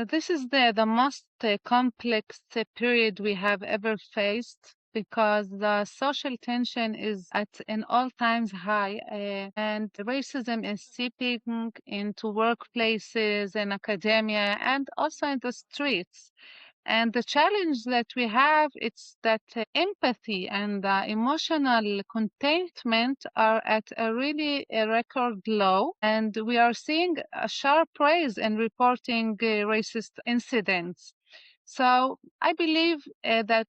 This is the most complex period we have ever faced because the social tension is at an all-times high, and racism is seeping into workplaces and academia and also in the streets. And the challenge that we have is that empathy and emotional containment are at a really a record low, and we are seeing a sharp rise in reporting racist incidents. So I believe that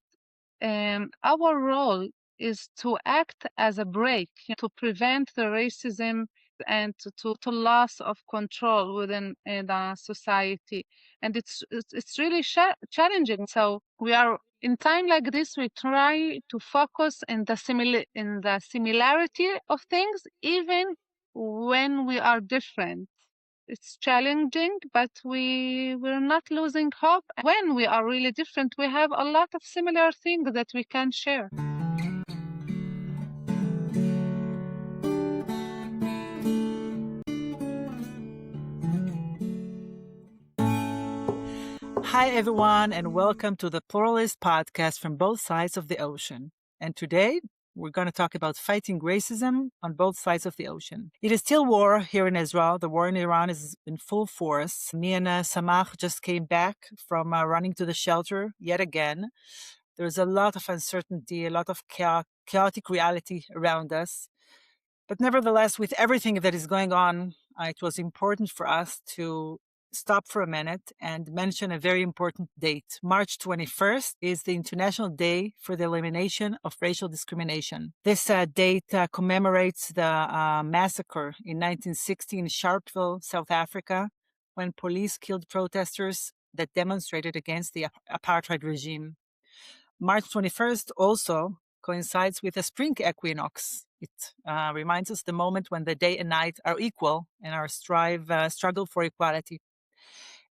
our role is to act as a brake to prevent the racism and to loss of control within the society. And it's really challenging. So we are in time like this, we try to focus in the similarity of things, even when we are different. It's challenging, but we're not losing hope. When we are really different, we have a lot of similar things that we can share. Hi, everyone, and welcome to the Pluralist Podcast from both sides of the ocean. And today, we're going to talk about fighting racism on both sides of the ocean. It is still war here in Israel. The war in Iran is in full force. Me and Samah just came back from running to the shelter yet again. There's a lot of uncertainty, a lot of chaotic reality around us. But nevertheless, with everything that is going on, it was important for us to stop for a minute and mention a very important date. March 21st is the International Day for the Elimination of Racial Discrimination. This date commemorates the massacre in 1960 in Sharpeville, South Africa, when police killed protesters that demonstrated against the apartheid regime. March 21st also coincides with the spring equinox. It reminds us the moment when the day and night are equal in our struggle for equality.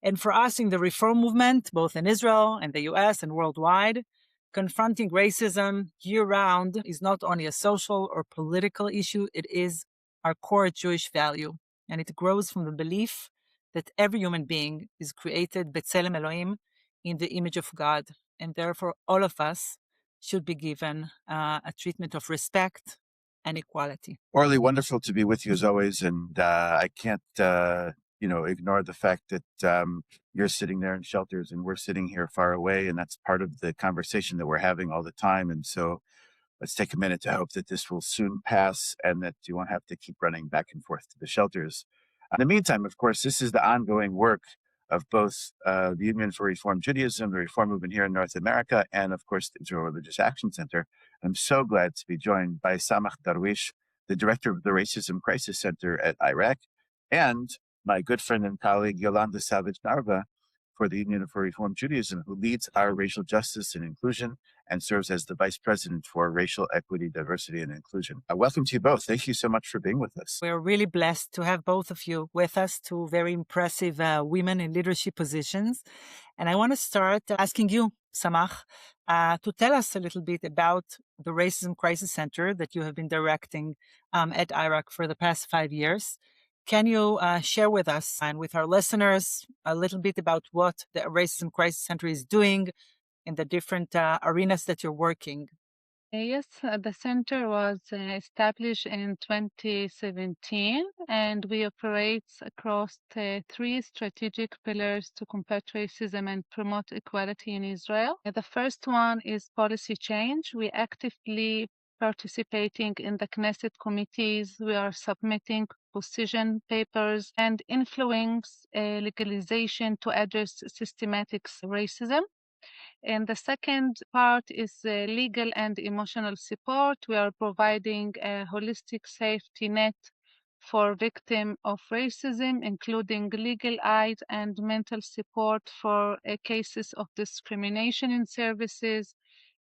And for us in the Reform movement, both in Israel and the US and worldwide, confronting racism year-round is not only a social or political issue, it is our core Jewish value. And it grows from the belief that every human being is created b'tselem Elohim, in the image of God. And therefore, all of us should be given a treatment of respect and equality. Orly, wonderful to be with you as always. And I can't, ignore the fact that you're sitting there in shelters and we're sitting here far away. And that's part of the conversation that we're having all the time. And so let's take a minute to hope that this will soon pass and that you won't have to keep running back and forth to the shelters. In the meantime, of course, this is the ongoing work of both the Union for Reform Judaism, the Reform Movement here in North America, and of course, the Israel Religious Action Center. I'm so glad to be joined by Samah Darwish, the director of the Racism Crisis Center at IRAC, and my good friend and colleague, Yolanda Savage-Narva, for the Union for Reform Judaism, who leads our racial justice and inclusion and serves as the vice president for racial equity, diversity, and inclusion. Welcome to you both. Thank you so much for being with us. We're really blessed to have both of you with us, two very impressive women in leadership positions. And I want to start asking you, Samah, to tell us a little bit about the Racism Crisis Center that you have been directing at IRAC for the past 5 years. Can you share with us and with our listeners a little bit about what the Racism Crisis Center is doing in the different arenas that you're working? Yes, the center was established in 2017, and we operate across three strategic pillars to combat racism and promote equality in Israel. The first one is policy change. We actively participating in the Knesset committees. We are submitting position papers and influence legalization to address systematic racism. And the second part is legal and emotional support. We are providing a holistic safety net for victims of racism, including legal aid and mental support for cases of discrimination in services,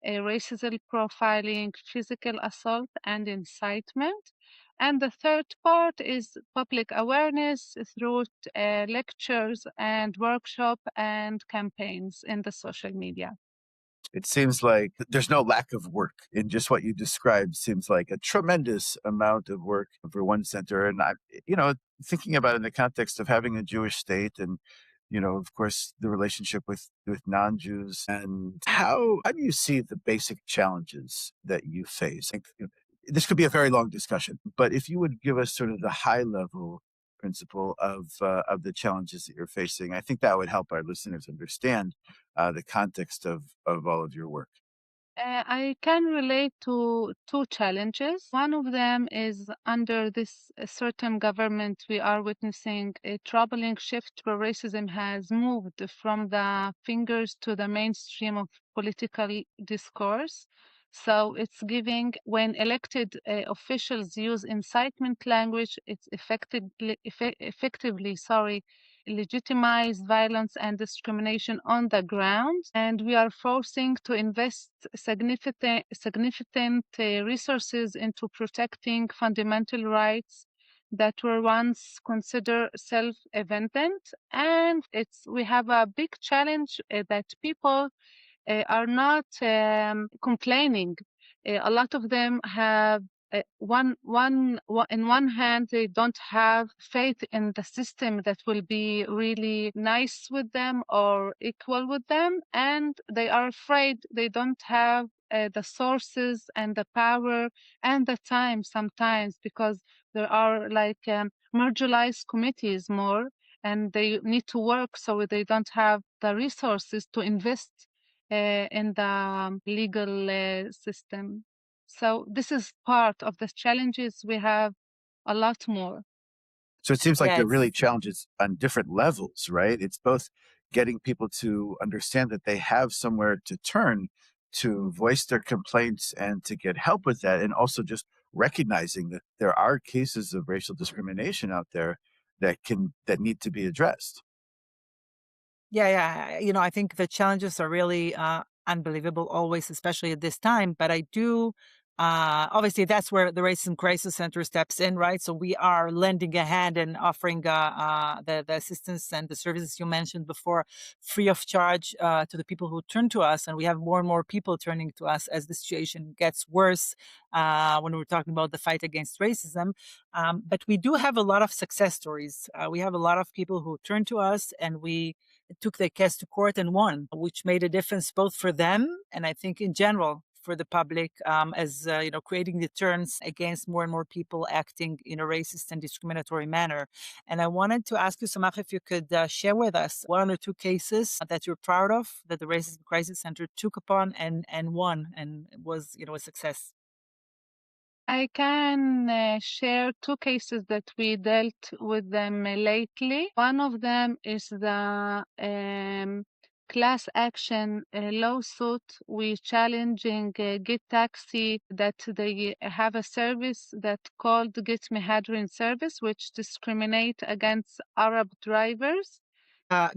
racial profiling, physical assault, and incitement. And the third part is public awareness through lectures and workshops and campaigns in the social media. It seems like there's no lack of work in just what you described. Seems like a tremendous amount of work for one center. And thinking about it in the context of having a Jewish state and of course, the relationship with non-Jews, and how do you see the basic challenges that you face? This could be a very long discussion, but if you would give us sort of the high level principle of the challenges that you're facing, I think that would help our listeners understand the context of all of your work. I can relate to two challenges. One of them is under this certain government, we are witnessing a troubling shift where racism has moved from the fingers to the mainstream of political discourse. So it's giving, when elected officials use incitement language, it's effectively, legitimize violence and discrimination on the ground, and we are forcing to invest significant resources into protecting fundamental rights that were once considered self-evident. And we have a big challenge that people are not complaining. A lot of them have in one hand, they don't have faith in the system that will be really nice with them or equal with them, and they are afraid they don't have the sources and the power and the time sometimes, because there are like marginalized committees more, and they need to work, so they don't have the resources to invest in the legal system. So this is part of the challenges. We have a lot more. So it seems like Yeah, there are really challenges on different levels, right? It's both getting people to understand that they have somewhere to turn to voice their complaints and to get help with that, and also just recognizing that there are cases of racial discrimination out there that need to be addressed. yeah. I think the challenges are really unbelievable always, especially at this time. But I do, obviously, that's where the Racism Crisis Center steps in, right? So we are lending a hand and offering the assistance and the services you mentioned before, free of charge to the people who turn to us. And we have more and more people turning to us as the situation gets worse when we're talking about the fight against racism. But we do have a lot of success stories. We have a lot of people who turn to us, and we took their case to court and won, which made a difference both for them and I think in general for the public, as creating deterrents against more and more people acting in a racist and discriminatory manner. And I wanted to ask you, Samah, if you could share with us one or two cases that you're proud of that the Racism Crisis Center took upon and won and was a success. I can share two cases that we dealt with them lately. One of them is the class action lawsuit. We challenging Get Taxi, that they have a service that called Get Mehadrin service, which discriminate against Arab drivers.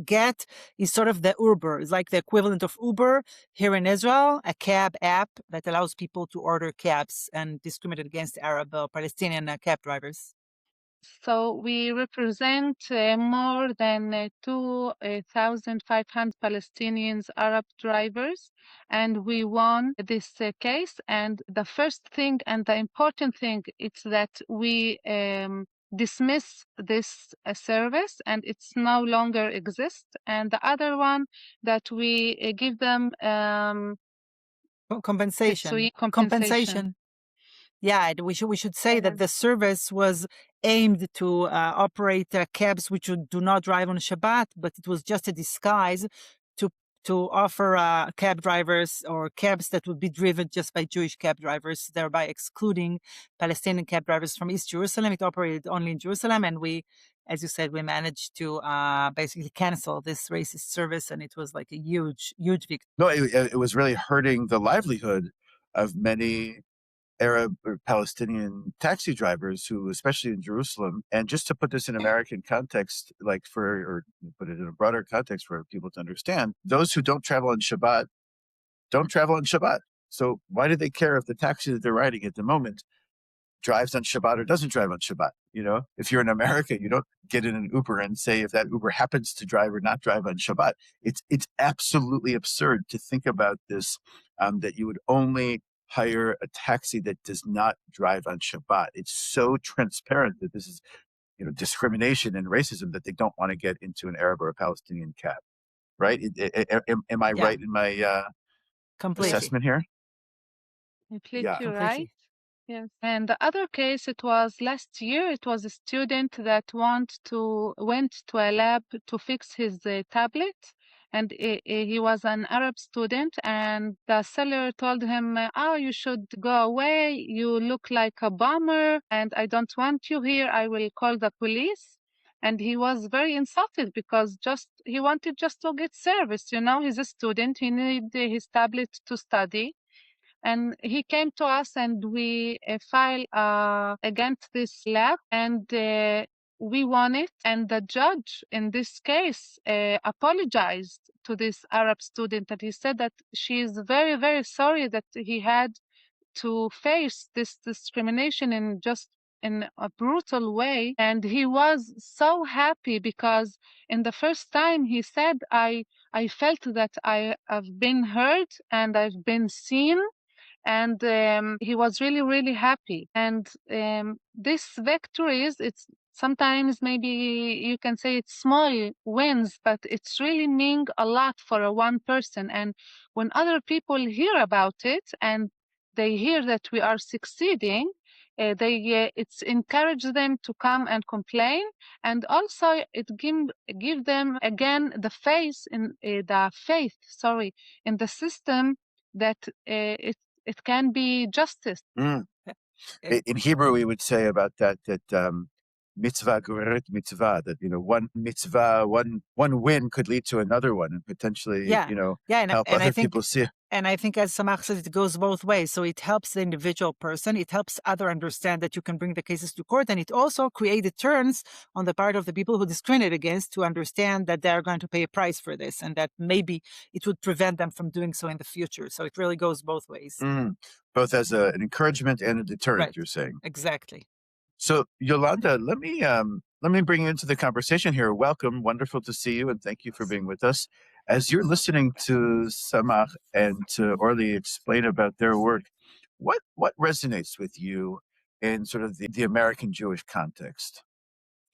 Get is sort of the Uber. It's like the equivalent of Uber here in Israel, a cab app that allows people to order cabs and discriminate against Arab or Palestinian cab drivers. So we represent more than 2,500 Palestinians Arab drivers, and we won this case. And the first thing and the important thing is that we dismiss this service, and it's no longer exists. And the other one, that we give them Compensation. compensation. Yeah, we should say that the service was aimed to operate cabs which do not drive on Shabbat, but it was just a disguise to offer cab drivers or cabs that would be driven just by Jewish cab drivers, thereby excluding Palestinian cab drivers from East Jerusalem. It operated only in Jerusalem, and we, as you said, we managed to basically cancel this racist service, and it was like a huge victory. No, it was really hurting the livelihood of many Arab or Palestinian taxi drivers who, especially in Jerusalem, and just to put this in American context, or put it in a broader context for people to understand, those who don't travel on Shabbat don't travel on Shabbat. So why do they care if the taxi that they're riding at the moment drives on Shabbat or doesn't drive on Shabbat? If you're in America, you don't get in an Uber and say if that Uber happens to drive or not drive on Shabbat. It's absolutely absurd to think about this, that you would only hire a taxi that does not drive on Shabbat. It's so transparent that this is discrimination and racism that they don't want to get into an Arab or a Palestinian cab, right? Am I right in my completely assessment here? Completely right. completely. Yes. And the other case, it was last year. It was a student that went to a lab to fix his tablet, and he was an Arab student. And the seller told him, "Oh, you should go away. You look like a bomber, and I don't want you here. I will call the police." And he was very insulted because he wanted just to get service. He's a student. He needed his tablet to study. And he came to us and we filed against this lab, and we won it. And the judge in this case apologized to this Arab student, and he said that she is very, very sorry that he had to face this discrimination in a brutal way. And he was so happy because in the first time he said, I felt that I have been heard and I've been seen, and he was really, really happy. And this victories, it's sometimes maybe you can say it's small wins, but it's really mean a lot for a one person. And when other people hear about it and they hear that we are succeeding, it's encourage them to come and complain, and also it give them again the faith, in the system, that it can be justice. In Hebrew, we would say about that mitzvah gureret mitzvah, that one mitzvah, one win could lead to another one, and potentially help other people see. And I think, as Samah said, it goes both ways. So it helps the individual person. It helps other understand that you can bring the cases to court. And it also creates deterrence on the part of the people who discriminate against, to understand that they're going to pay a price for this, and that maybe it would prevent them from doing so in the future. So it really goes both ways. Both as an encouragement and a deterrent, right. You're saying. Exactly. So, Yolanda, let me bring you into the conversation here. Welcome. Wonderful to see you, and thank you for being with us. As you're listening to Samah and to Orly explain about their work, what resonates with you in sort of the American Jewish context?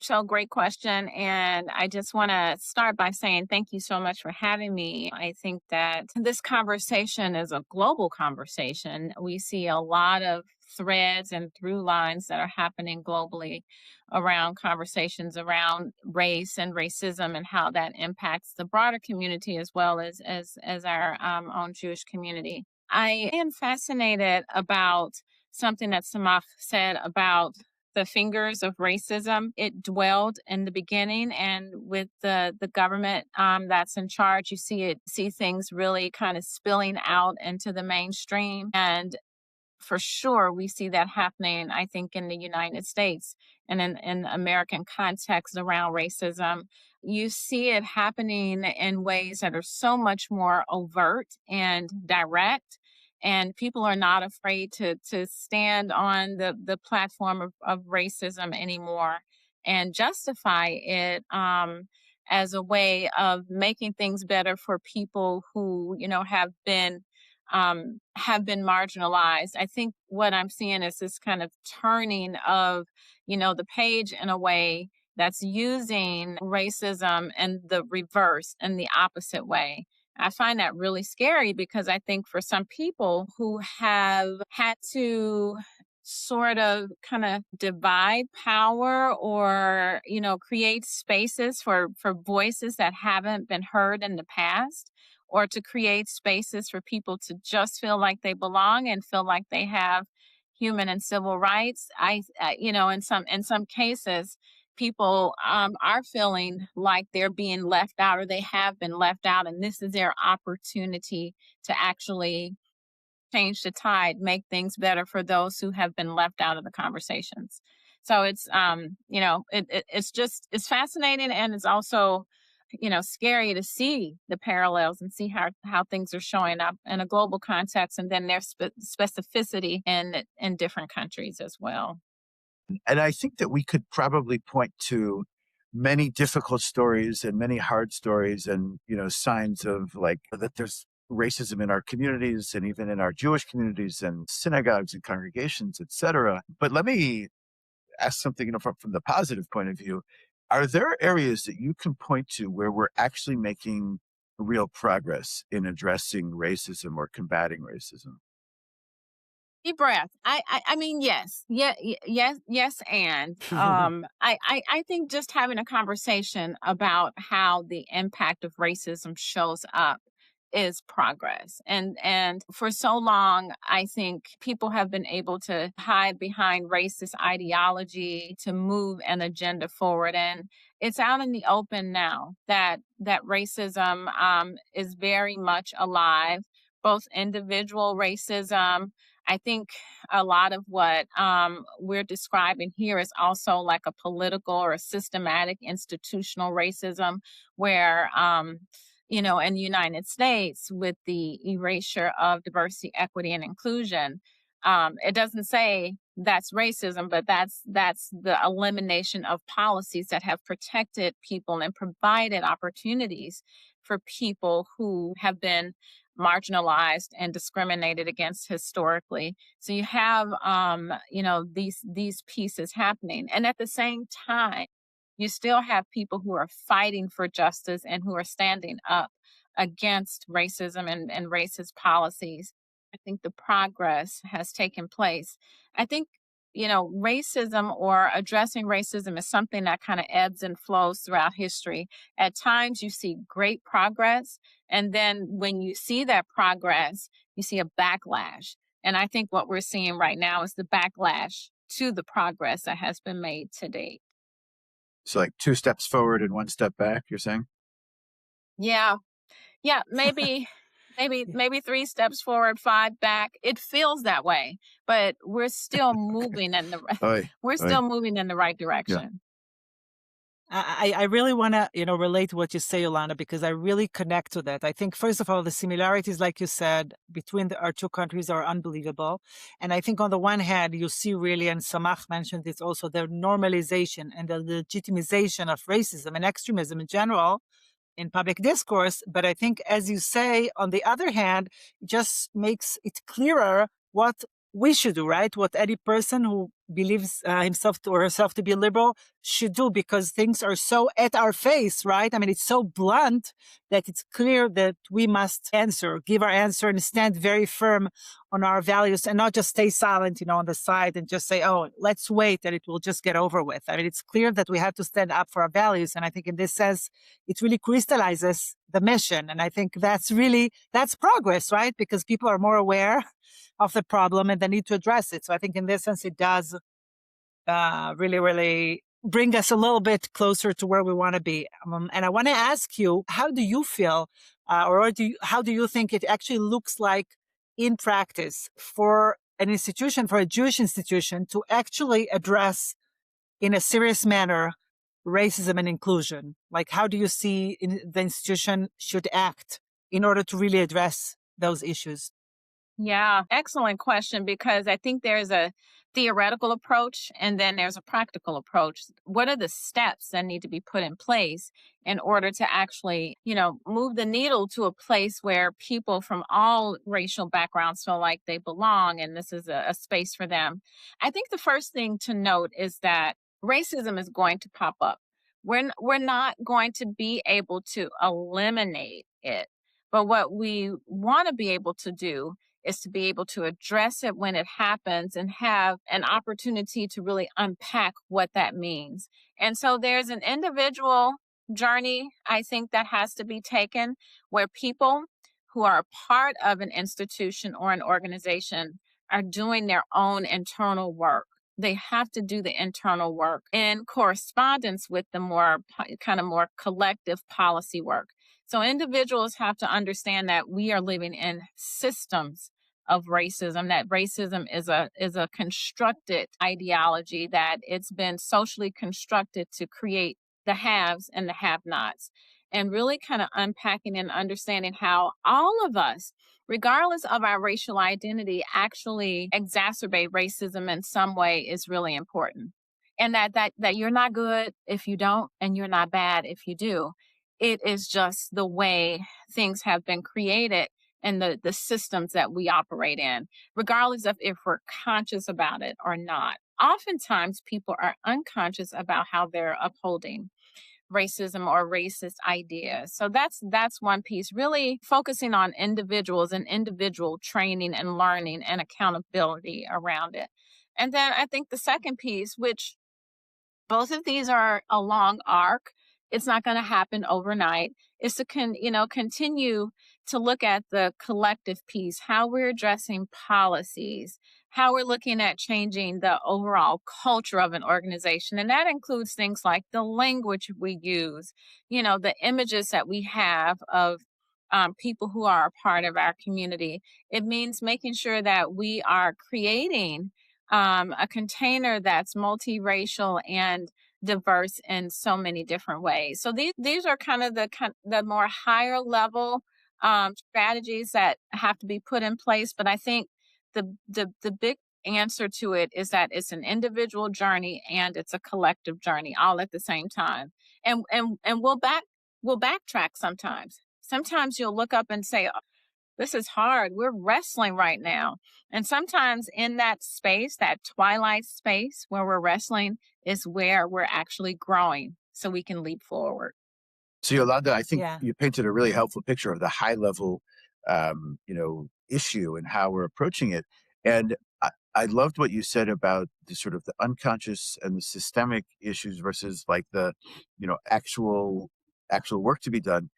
So, great question. And I just want to start by saying thank you so much for having me. I think that this conversation is a global conversation. We see a lot of threads and through lines that are happening globally around conversations around race and racism, and how that impacts the broader community as well as our own Jewish community. I am fascinated about something that Samah said about the fingers of racism. It dwelled in the beginning, and with the government that's in charge, you see things really kind of spilling out into the mainstream. And for sure, we see that happening, I think, in the United States and in American context around racism. You see it happening in ways that are so much more overt and direct. And people are not afraid to stand on the platform of racism anymore and justify it as a way of making things better for people who, have been marginalized. I think what I'm seeing is this kind of turning of, the page in a way that's using racism in the reverse, in the opposite way. I find that really scary, because I think for some people who have had to sort of kind of divide power, or, create spaces for voices that haven't been heard in the past, or to create spaces for people to just feel like they belong and feel like they have human and civil rights. In some cases, people are feeling like they're being left out, or they have been left out, and this is their opportunity to actually change the tide, make things better for those who have been left out of the conversations. So it's it's fascinating, and it's also scary to see the parallels and see how things are showing up in a global context, and then their specificity in different countries as well. And I think that we could probably point to many difficult stories and many hard stories, and signs of that there's racism in our communities, and even in our Jewish communities and synagogues and congregations, etc. But let me ask something, from the positive point of view. Are there areas that you can point to where we're actually making real progress in addressing racism or combating racism? Deep breath. I mean, yes, yes, and I think just having a conversation about how the impact of racism shows up is progress. And for so long, I think people have been able to hide behind racist ideology to move an agenda forward, and it's out in the open now that racism is very much alive, both individual racism. I think a lot of what we're describing here is also like a political or a systematic institutional racism where, in the United States with the erasure of diversity, equity, and inclusion, it doesn't say that's racism, but that's the elimination of policies that have protected people and provided opportunities for people who have been marginalized and discriminated against historically. So you have these pieces happening, and at the same time you still have people who are fighting for justice and who are standing up against racism and racist policies. I think the progress has taken place. I think racism or addressing racism is something that kind of ebbs and flows throughout history. At times you see great progress, and then when you see that progress, you see a backlash. And I think what we're seeing right now is the backlash to the progress that has been made to date. So like 2 steps forward and 1 step back, you're saying? Yeah. Yeah, maybe 3 steps forward, 5 back. It feels that way, but we're still moving in the moving in the right direction. I really want to, relate to what you say, Yolanda, because I really connect to that. I think, first of all, the similarities, like you said, between our two countries are unbelievable. And I think on the one hand, you see really, and Samah mentioned this also, the normalization and the legitimization of racism and extremism in general in public discourse. But I think, as you say, on the other hand, it just makes it clearer what we should do, right? What any person who believes himself or herself to be liberal should do, because things are so at our face, right? I mean, it's so blunt that it's clear that we must give our answer and stand very firm on our values and not just stay silent, on the side and just say, oh, let's wait and it will just get over with. I mean, it's clear that we have to stand up for our values. And I think in this sense, it really crystallizes the mission. And I think that's progress, right? Because people are more aware of the problem and the need to address it. So I think in this sense, it does really, really bring us a little bit closer to where we want to be. And I want to ask you, how do you feel how do you think it actually looks like in practice for an institution, for a Jewish institution, to actually address in a serious manner racism and inclusion? Like, how do you see the institution should act in order to really address those issues? Yeah, excellent question, because I think there's a theoretical approach and then there's a practical approach. What are the steps that need to be put in place in order to actually, move the needle to a place where people from all racial backgrounds feel like they belong and this is a space for them? I think the first thing to note is that racism is going to pop up. We're not going to be able to eliminate it, but what we want to be able to do is to be able to address it when it happens and have an opportunity to really unpack what that means. And so there's an individual journey, I think, that has to be taken, where people who are a part of an institution or an organization are doing their own internal work. They have to do the internal work in correspondence with the more collective policy work. So individuals have to understand that we are living in systems of racism, that racism is a constructed ideology, that it's been socially constructed to create the haves and the have-nots, and really kind of unpacking and understanding how all of us, regardless of our racial identity, actually exacerbate racism in some way is really important. And that you're not good if you don't, and you're not bad if you do. It is just the way things have been created and the systems that we operate in, regardless of if we're conscious about it or not. oftentimes people are unconscious about how they're upholding racism or racist ideas. So that's one piece, really focusing on individuals and individual training and learning and accountability around it. And then I think the second piece, which both of these are a long arc, it's not going to happen overnight, is to continue to look at the collective piece, how we're addressing policies, how we're looking at changing the overall culture of an organization. And that includes things like the language we use, the images that we have of people who are a part of our community. It means making sure that we are creating a container that's multiracial and diverse in so many different ways. So these are kind of the more higher level strategies that have to be put in place. But I think the big answer to it is that it's an individual journey and it's a collective journey all at the same time. And we'll backtrack sometimes. Sometimes you'll look up and say, this is hard. We're wrestling right now. And sometimes in that space, that twilight space where we're wrestling, is where we're actually growing so we can leap forward. So Yolanda, I think you painted a really helpful picture of the high level, issue and how we're approaching it. And I loved what you said about the sort of the unconscious and the systemic issues versus like the, actual work to be done.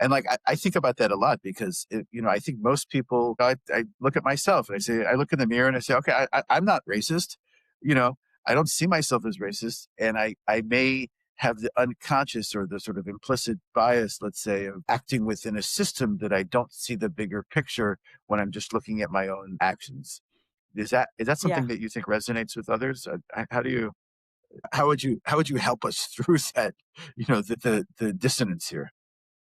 And like, I think about that a lot because, I think most people, I look at myself and I look in the mirror and I say, okay, I'm not racist. I don't see myself as racist. And I may have the unconscious or the sort of implicit bias, let's say, of acting within a system that I don't see the bigger picture when I'm just looking at my own actions. Is that something that you think resonates with others? How would you help us through that, the dissonance here?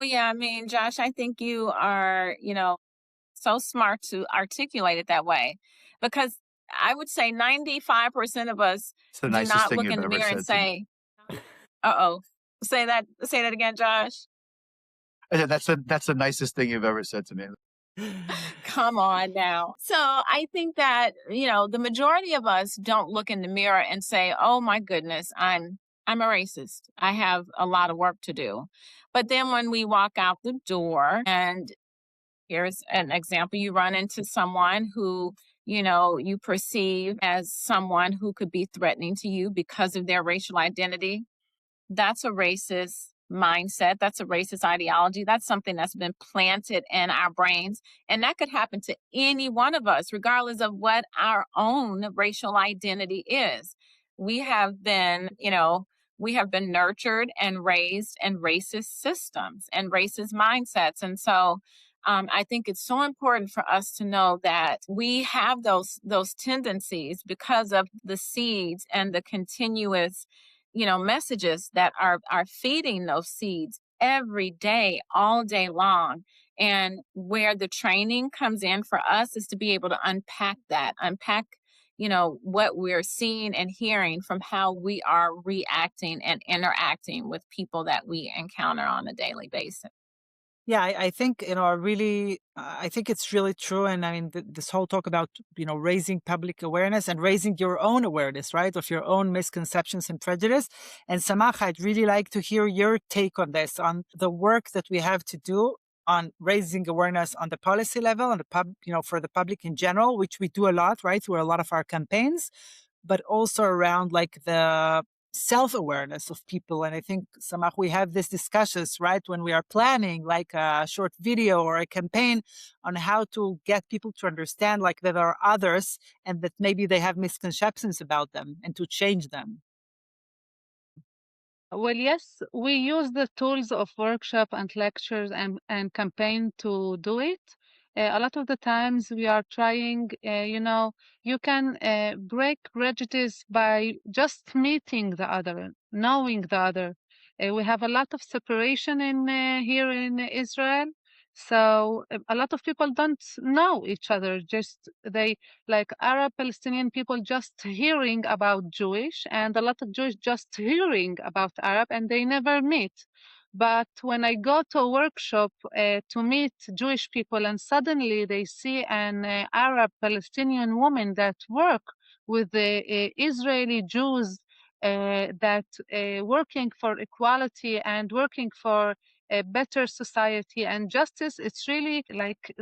Yeah, I mean, Josh, I think you are, so smart to articulate it that way, because I would say 95% of us do not look in the mirror and say, "Uh-oh." Say that again, Josh. That's the nicest thing you've ever said to me. Come on now. So I think that, the majority of us don't look in the mirror and say, "Oh my goodness, I'm a racist. I have a lot of work to do." But then when we walk out the door, and here's an example, you run into someone who, you perceive as someone who could be threatening to you because of their racial identity. That's a racist mindset. That's a racist ideology. That's something that's been planted in our brains. And that could happen to any one of us, regardless of what our own racial identity is. We have been nurtured and raised in racist systems and racist mindsets. And so I think it's so important for us to know that we have those tendencies because of the seeds and the continuous messages that are feeding those seeds every day, all day long. And where the training comes in for us is to be able to unpack what we're seeing and hearing from how we are reacting and interacting with people that we encounter on a daily basis. Yeah, I think, I think it's really true. And I mean, this whole talk about, raising public awareness and raising your own awareness, right, of your own misconceptions and prejudice. And Samah, I'd really like to hear your take on this, on the work that we have to do on raising awareness on the policy level, on the for the public in general, which we do a lot, right, through a lot of our campaigns, but also around like the self-awareness of people. And I think, Samah, we have these discussions, right, when we are planning like a short video or a campaign on how to get people to understand like that there are others and that maybe they have misconceptions about them and to change them. Well, yes, we use the tools of workshop and lectures and campaign to do it. A lot of the times we are trying, you can break prejudice by just meeting the other, knowing the other. We have a lot of separation in here in Israel. So a lot of people don't know each other. Just they like Arab Palestinian people just hearing about Jewish, and a lot of Jewish just hearing about Arab, and they never meet. But when I go to a workshop to meet Jewish people, and suddenly they see an Arab Palestinian woman that work with the Israeli Jews that working for equality and working for a better society and justice. It's really like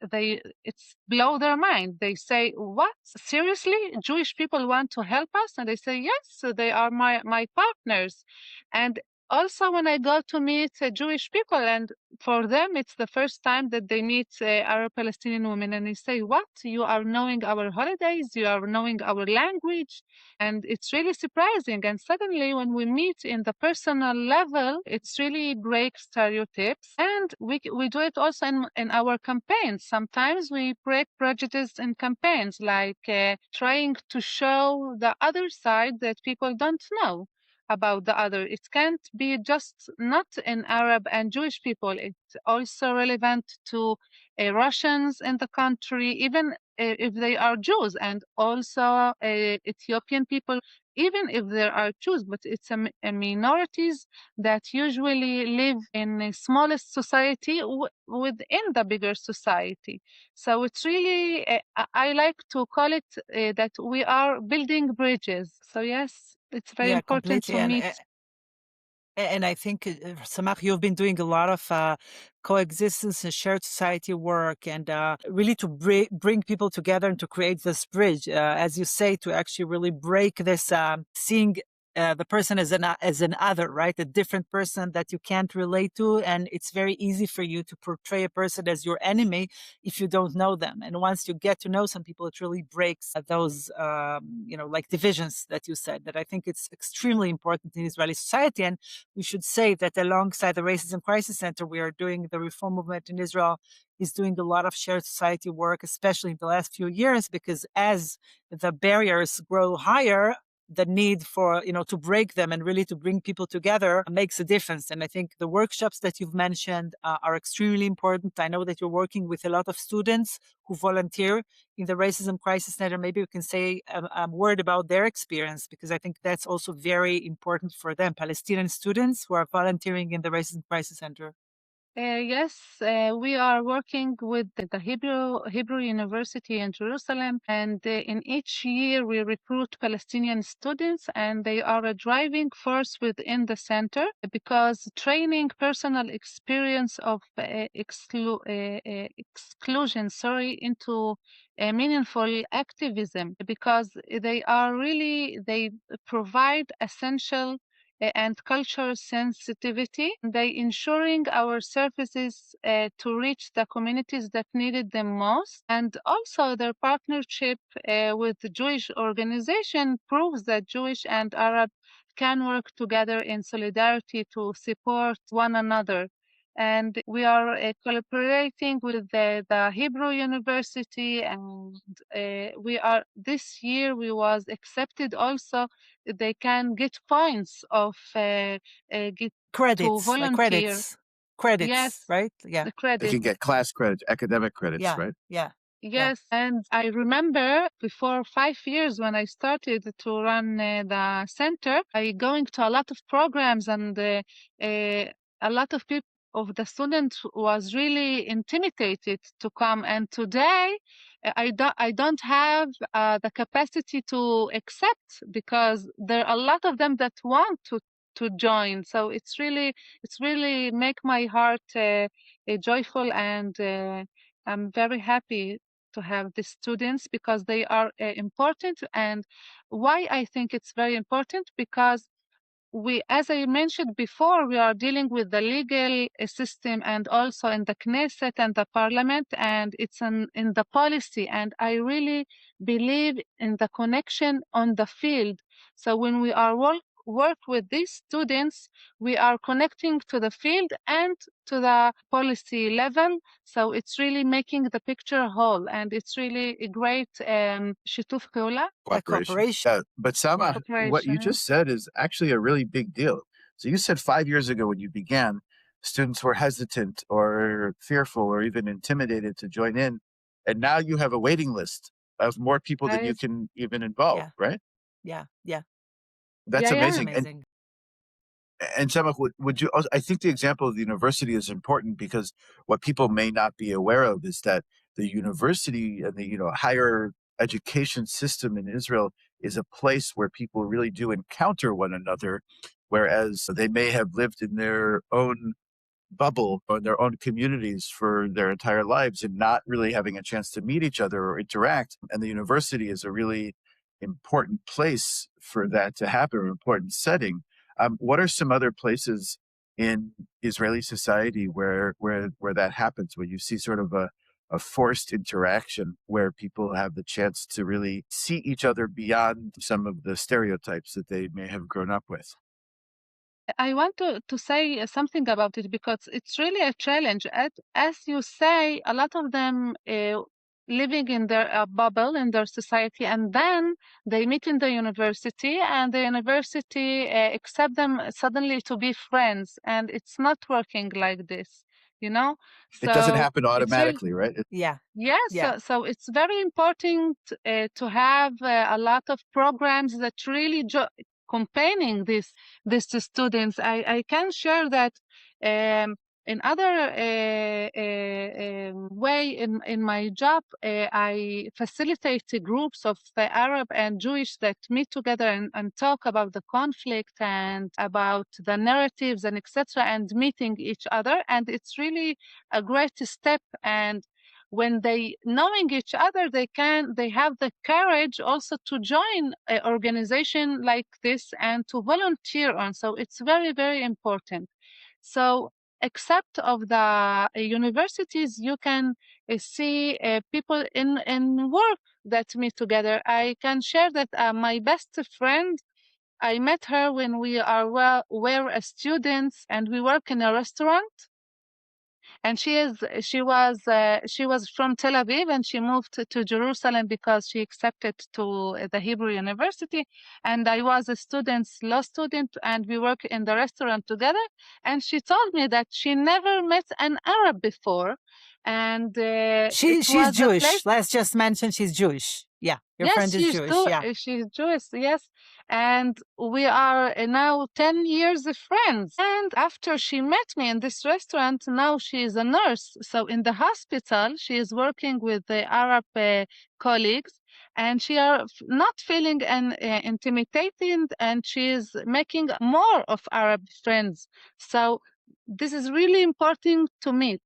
it's blow their mind. They say, what, seriously, Jewish people want to help us? And they say, yes, they are my partners. And also when I go to meet Jewish people, and for them it's the first time that they meet Arab Palestinian women, and they say, what, you are knowing our holidays, you are knowing our language. And it's really surprising. And suddenly when we meet in the personal level, it's really break stereotypes. And we do it also in our campaigns. Sometimes we break prejudice in campaigns, like trying to show the other side that people don't know about the other. It can't be just not in Arab and Jewish people. It's also relevant to Russians in the country, even if they are Jews, and also Ethiopian people, even if there are Jews, but it's a minorities that usually live in the smallest society within the bigger society. So it's really, I like to call it that we are building bridges. So yes, it's very important completely. to meet. And I think, Samah, you've been doing a lot of coexistence and shared society work, and really to bring people together and to create this bridge, as you say, to actually really break this seeing the person as an other, right? A different person that you can't relate to, and it's very easy for you to portray a person as your enemy if you don't know them. And once you get to know some people, it really breaks those, like divisions that you said. That I think it's extremely important in Israeli society. And we should say that alongside the Racism Crisis Center, we are doing the Reform Movement in Israel is doing a lot of shared society work, especially in the last few years, because as the barriers grow higher, the need for, to break them and really to bring people together makes a difference. And I think the workshops that you've mentioned are extremely important. I know that you're working with a lot of students who volunteer in the Racism Crisis Center. Maybe you can say a word about their experience, because I think that's also very important for them, Palestinian students who are volunteering in the Racism Crisis Center. Yes, we are working with the Hebrew University in Jerusalem, and in each year we recruit Palestinian students, and they are a driving force within the center, because training personal experience of exclusion, into meaningful activism, because they provide essential and cultural sensitivity. They ensuring our services to reach the communities that needed them most. And also their partnership with the Jewish organization proves that Jewish and Arab can work together in solidarity to support one another. And we are collaborating with the Hebrew University, and this year we was accepted also. They can get points of get to Credits, volunteer. credits, Yes, right? Yeah. the They can credits. get class credits, academic credits, right? Yeah. Yes, and I remember before 5 years when I started to run the center, I going to a lot of programs, and a lot of people of the students was really intimidated to come. And today, I don't have the capacity to accept, because there are a lot of them that want to join. So it's really make my heart joyful, and I'm very happy to have the students, because they are important. And why I think it's very important, because as I mentioned before, we are dealing with the legal system, and also in the Knesset and the parliament, and it's in the policy. And I really believe in the connection on the field. So when we are work with these students, we are connecting to the field and to the policy level. So it's really making the picture whole, and it's really a great shituf פעולה. Cooperation. But Samah, what you just said is actually a really big deal. So you said 5 years ago when you began, students were hesitant or fearful or even intimidated to join in. And now you have a waiting list of more people than you can even involve, right? Yeah. That's amazing. Amazing. And Samah, would you also, I think the example of the university is important, because what people may not be aware of is that the university and the higher education system in Israel is a place where people really do encounter one another, whereas they may have lived in their own bubble or their own communities for their entire lives and not really having a chance to meet each other or interact. And the university is a really important place for that to happen, an important setting. What are some other places in Israeli society where that happens, where you see sort of a forced interaction where people have the chance to really see each other beyond some of the stereotypes that they may have grown up with? I want to say something about it because it's really a challenge. As you say, a lot of them living in their bubble in their society, and then they meet in the university, and the university accept them suddenly to be friends, and it's not working like this, you know. It doesn't So happen it's really automatically, right? Yeah. yes. Yeah. So it's very important to have a lot of programs that really campaigning this to students. I can share that in other way in my job. I facilitate groups of Arab and Jewish that meet together and talk about the conflict and about the narratives and etc. and meeting each other. And it's really a great step. And when they knowing each other, they have the courage also to join an organization like this and to volunteer on. So it's very, very important. So except of the universities, you can see people in work that meet together. I can share that my best friend, I met her when were students and we work in a restaurant. And she was from Tel Aviv, and she moved to Jerusalem because she accepted to the Hebrew University. And I was a law student, and we work in the restaurant together. And she told me that she never met an Arab before, and it She's was a Jewish. place. Let's just mention she's Jewish. Yeah, your friend Yes, is Jewish. Yeah. she's Jewish, yes. And we are now 10 years friends. And after she met me in this restaurant, now she is a nurse. So in the hospital, she is working with the Arab colleagues, and she are not feeling intimidated, and she is making more of Arab friends. So this is really important to meet.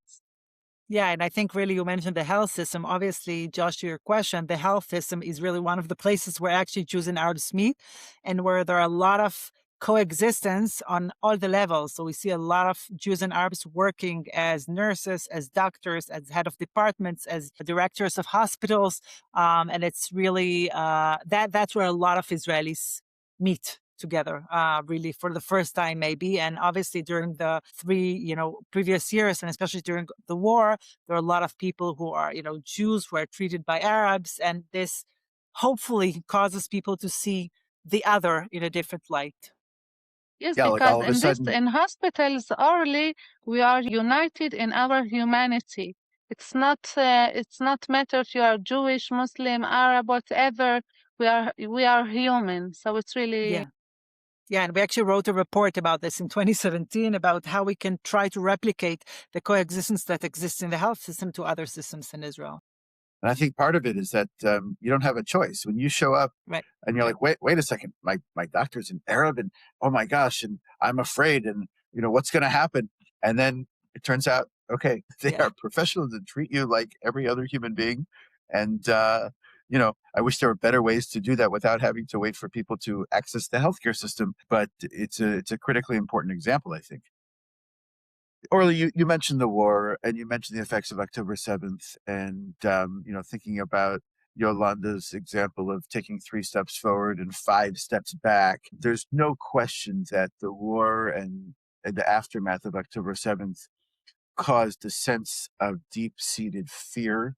Yeah, and I think really you mentioned the health system. Obviously, Josh, to your question, the health system is really one of the places where actually Jews and Arabs meet and where there are a lot of coexistence on all the levels. So we see a lot of Jews and Arabs working as nurses, as doctors, as head of departments, as directors of hospitals. And it's really that's where a lot of Israelis meet together, really for the first time maybe. And obviously during the three, previous years, and especially during the war, there are a lot of people who are, Jews who are treated by Arabs. And this hopefully causes people to see the other in a different light. Yes, Yeah, like because all of a sudden, in hospitals, Orly, we are united in our humanity. It's not matter if you are Jewish, Muslim, Arab, whatever. We are human. So it's really. Yeah. Yeah, and we actually wrote a report about this in 2017 about how we can try to replicate the coexistence that exists in the health system to other systems in Israel. and I think part of it is that you don't have a choice. When you show up Right. and you're like, wait a second, my doctor's in Arab, and oh my gosh, and I'm afraid, and what's going to happen? And then it turns out, okay, they are professionals and treat you like every other human being. And I wish there were better ways to do that without having to wait for people to access the healthcare system. But it's a critically important example, I think. Orly, you mentioned the war, and you mentioned the effects of October 7th, and thinking about Yolanda's example of taking 3 steps forward and 5 steps back. There's no question that the war and the aftermath of October 7th caused a sense of deep-seated fear,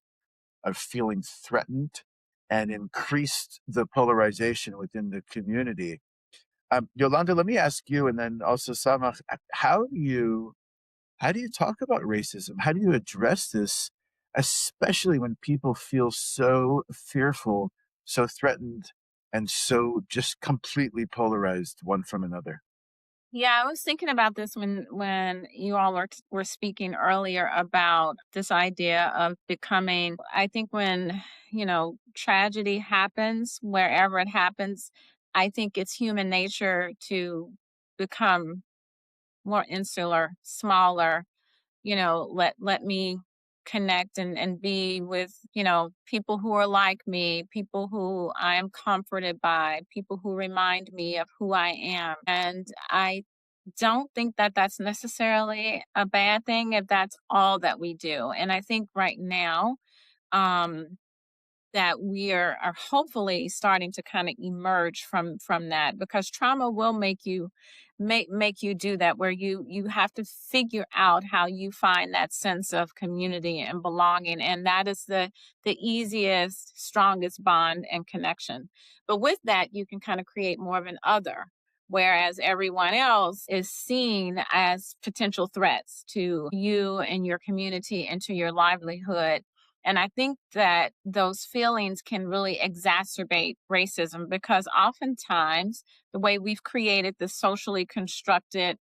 of feeling threatened, and increased the polarization within the community. Yolanda, let me ask you, and then also Samah, how do you talk about racism? How do you address this, especially when people feel so fearful, so threatened, and so just completely polarized one from another? Yeah, I was thinking about this when you all were speaking earlier about this idea of becoming. I think when tragedy happens, wherever it happens, I think it's human nature to become more insular, smaller. Let me connect and be with people who are like me, people who I am comforted by, people who remind me of who I am. And I don't think that that's necessarily a bad thing if that's all that we do. And I think right now, um, that we are hopefully starting to kind of emerge from that, because trauma will make you do that, where you have to figure out how you find that sense of community and belonging, and that is the easiest, strongest bond and connection. But with that, you can kind of create more of an other, whereas everyone else is seen as potential threats to you and your community and to your livelihood. And I think that those feelings can really exacerbate racism, because oftentimes the way we've created the socially constructed,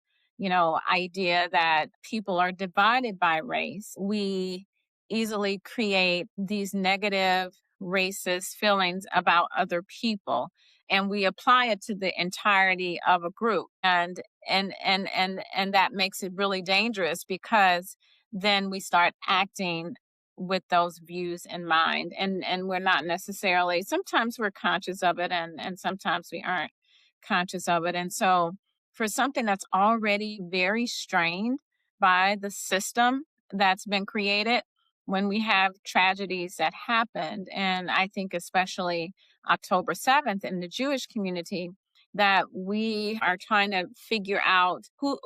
idea that people are divided by race, we easily create these negative racist feelings about other people, and we apply it to the entirety of a group. And that makes it really dangerous, because then we start acting with those views in mind, and we're not necessarily, sometimes we're conscious of it, and sometimes we aren't conscious of it. And so for something that's already very strained by the system that's been created, when we have tragedies that happened, and I think especially October 7th in the Jewish community, that we are trying to figure out who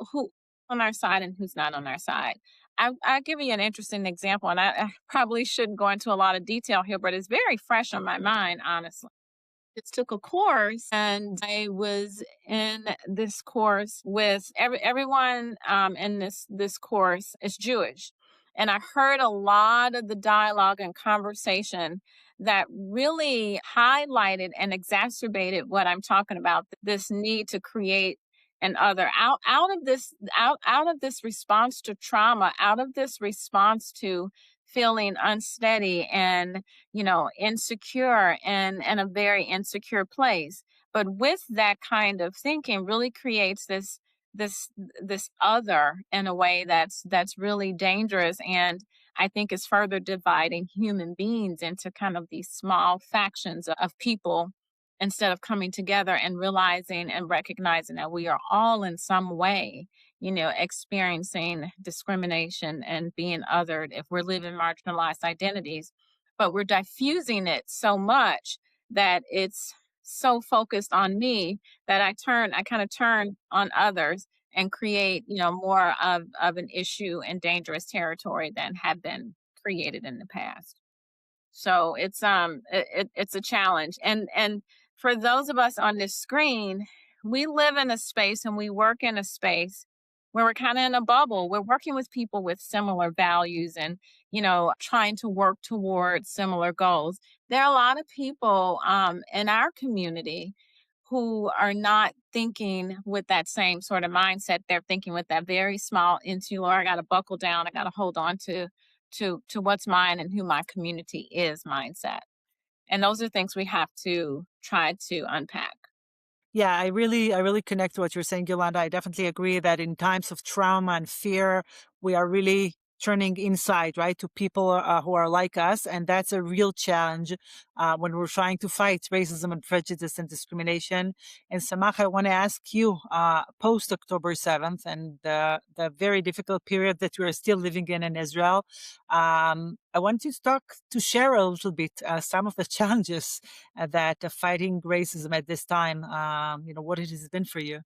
on our side and who's not on our side. I'll give you an interesting example, and I probably shouldn't go into a lot of detail here, but it's very fresh on my mind, honestly. Just took a course, and I was in this course with everyone in this course is Jewish. And I heard a lot of the dialogue and conversation that really highlighted and exacerbated what I'm talking about, this need to create an other out of this response to trauma, out of this response to feeling unsteady and insecure, and a very insecure place. But with that kind of thinking really creates this other in a way that's really dangerous, and I think is further dividing human beings into kind of these small factions of people, instead of coming together and realizing and recognizing that we are all in some way experiencing discrimination and being othered if we're living marginalized identities. But we're diffusing it so much that it's so focused on me that I kind of turn on others and create, more of an issue and dangerous territory than had been created in the past. So it's a challenge. And for those of us on this screen, we live in a space and we work in a space where we're kind of in a bubble. We're working with people with similar values and, trying to work towards similar goals. There are a lot of people in our community who are not thinking with that same sort of mindset. They're thinking with that very small insular, I got to buckle down, I got to hold on to what's mine and who my community is mindset. And those are things we have to try to unpack. Yeah, I really connect to what you're saying, Yolanda. I definitely agree that in times of trauma and fear, we are really turning inside, right, to people who are like us. And that's a real challenge when we're trying to fight racism and prejudice and discrimination. And Samah, I want to ask you, post October 7th and the very difficult period that we're still living in Israel, I want you to share a little bit some of the challenges that fighting racism at this time, what it has been for you.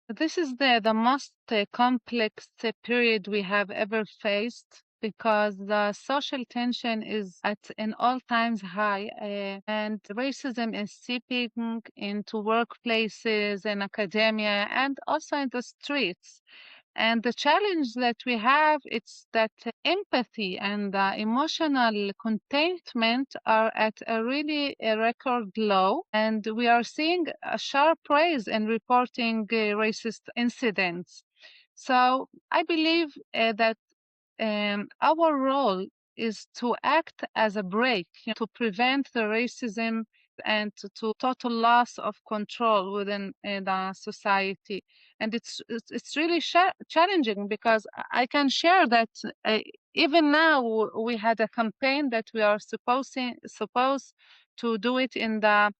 This is the most complex period we have ever faced, because the social tension is at an all times high, and racism is seeping into workplaces and academia and also in the streets. And the challenge that we have, it's that empathy and emotional containment are at a record low, and we are seeing a sharp rise in reporting racist incidents. So I believe that our role is to act as a brake, to prevent the racism and to total loss of control within the society. And it's really challenging, because I can share that even now we had a campaign that we are supposed to do it in the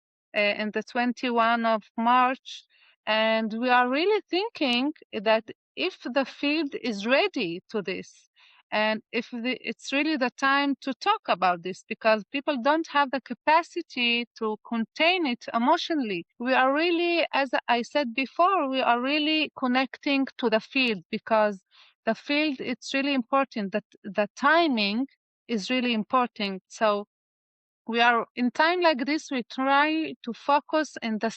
21 of March, and we are really thinking that if the field is ready to this, and if it's really the time to talk about this, because people don't have the capacity to contain it emotionally. We are really, as I said before, we are really connecting to the field, because the field, it's really important, that the timing is really important. So we are in time like this, we try to focus in the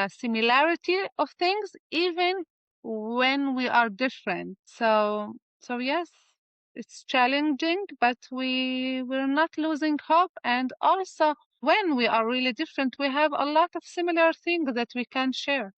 similarity of things, even when we are different. So yes, it's challenging, but we're not losing hope. And also, when we are really different, we have a lot of similar things that we can share.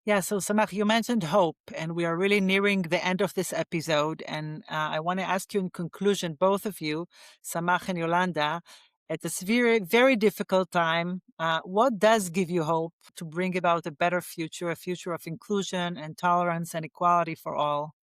Yeah, so Samah, you mentioned hope, and we are really nearing the end of this episode. And I want to ask you in conclusion, both of you, Samah and Yolanda, at this very, very difficult time, what does give you hope to bring about a better future, a future of inclusion and tolerance and equality for all?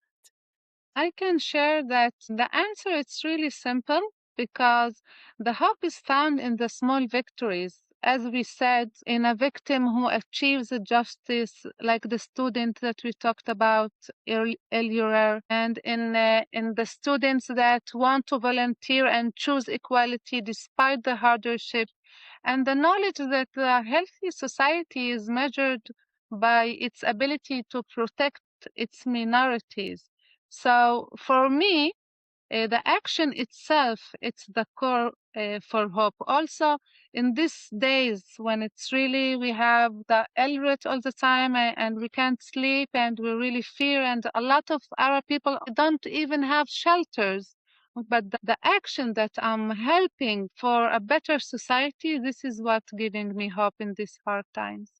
I can share that the answer is really simple, because the hope is found in the small victories. As we said, in a victim who achieves justice, like the student that we talked about earlier, and in the students that want to volunteer and choose equality despite the hardship, and the knowledge that a healthy society is measured by its ability to protect its minorities. So for me, the action itself, it's the core for hope. Also, in these days when it's really, we have the L-rate all the time, and we can't sleep, and we really fear, and a lot of Arab people don't even have shelters. But the action that I'm helping for a better society, this is what giving me hope in these hard times.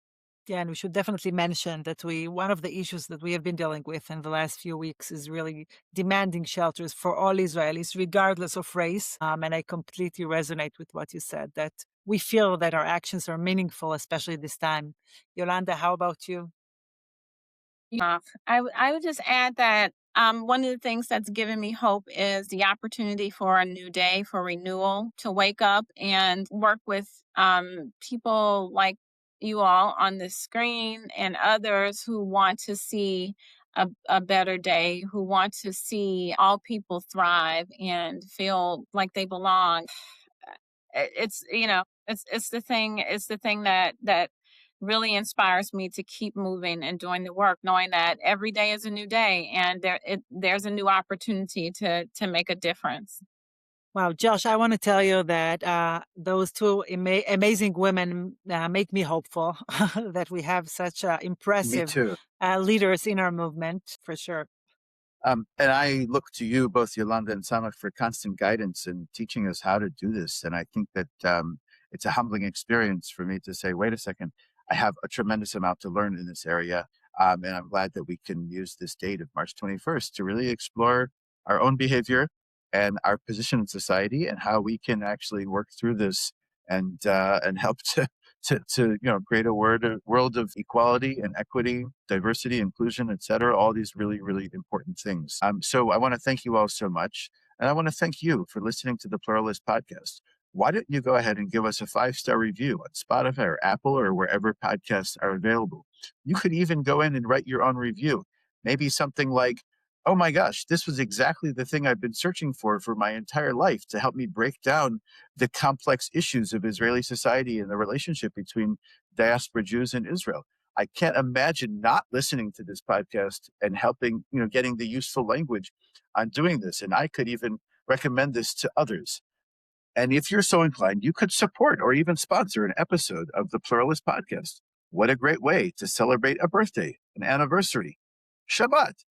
Yeah, and we should definitely mention that one of the issues that we have been dealing with in the last few weeks is really demanding shelters for all Israelis, regardless of race. And I completely resonate with what you said, that we feel that our actions are meaningful, especially this time. Yolanda, how about you? I would just add that one of the things that's given me hope is the opportunity for a new day, for renewal, to wake up and work with people like you all on the screen and others who want to see a better day, who want to see all people thrive and feel like they belong. It's it's the thing that really inspires me to keep moving and doing the work, knowing that every day is a new day, and there's a new opportunity to make a difference. Wow, Josh, I want to tell you that those two amazing women make me hopeful that we have such Me impressive too. leaders in our movement, for sure. And I look to you, both Yolanda and Samah, for constant guidance and teaching us how to do this. And I think that it's a humbling experience for me to say, wait a second, I have a tremendous amount to learn in this area. And I'm glad that we can use this date of March 21st to really explore our own behavior and our position in society, and how we can actually work through this and help to create a world of equality and equity, diversity, inclusion, etc. All these really, really important things. So I want to thank you all so much. And I want to thank you for listening to the Pluralist Podcast. Why don't you go ahead and give us a 5-star review on Spotify or Apple or wherever podcasts are available? You could even go in and write your own review. Maybe something like, oh my gosh, this was exactly the thing I've been searching for my entire life to help me break down the complex issues of Israeli society and the relationship between diaspora Jews and Israel. I can't imagine not listening to this podcast and helping, getting the useful language on doing this. And I could even recommend this to others. And if you're so inclined, you could support or even sponsor an episode of the Pluralist Podcast. What a great way to celebrate a birthday, an anniversary, Shabbat,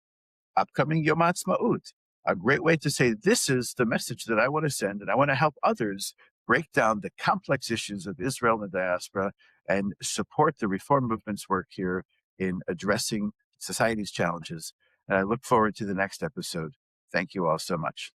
upcoming Yom Ha'atzmaut. A great way to say, this is the message that I want to send, and I want to help others break down the complex issues of Israel and the diaspora and support the reform movement's work here in addressing society's challenges. And I look forward to the next episode. Thank you all so much.